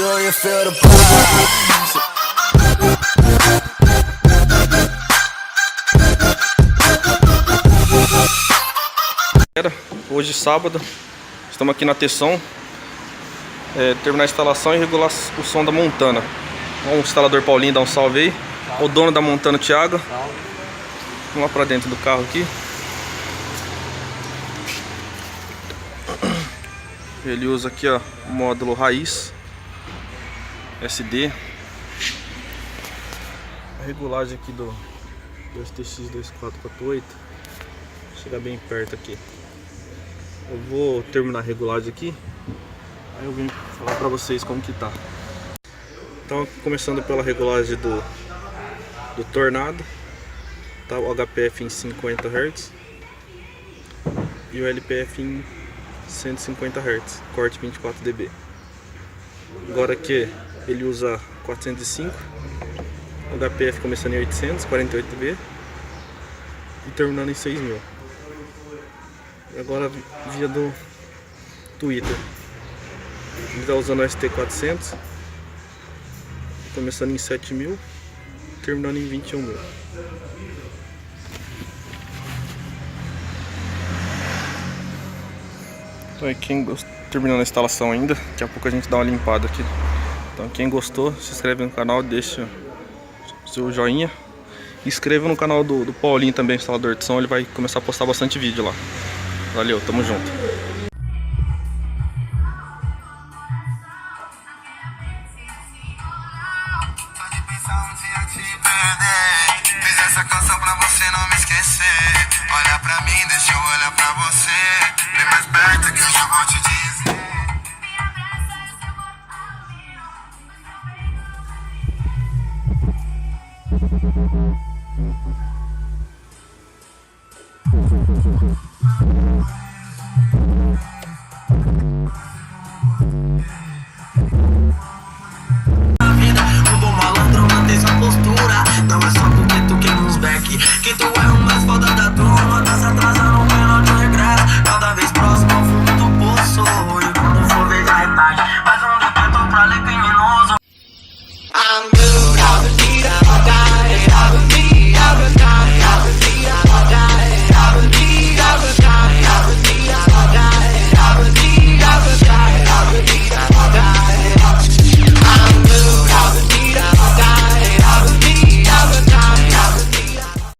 Do you feel the vibes? Hoje sábado, estamos aqui na Tesson, terminar a instalação e regular o som da Montana. O instalador Paulinho, dá um salve aí. O dono da Montana, o Thiago. Vamos lá pra dentro do carro aqui. Ele usa aqui, ó, o módulo raiz SD. A regulagem aqui do STX2448. Vou chegar bem perto aqui. Eu vou terminar a regulagem aqui, aí eu venho falar pra vocês como que tá. Então, começando pela regulagem do Tornado, tá o HPF em 50 Hz e o LPF em 150 Hz, corte 24 dB. Agora aqui ele usa 405, o HPF começando em 800, 48 dB e terminando em 6000. Agora via do Twitter, ele está usando o ST400, começando em 7000, terminando em 21.000. Então aí, terminando a instalação ainda, daqui a pouco a gente dá uma limpada aqui. Então quem gostou, se inscreve no canal, deixa seu joinha. Inscreva no canal do Paulinho também, instalador de som, ele vai começar a postar bastante vídeo lá. Valeu, tamo junto. Fiz essa canção pra você não me esquecer. Olha pra mim, deixa eu olhar pra você. Vem mais perto que eu já vou te dizer. Me abraça,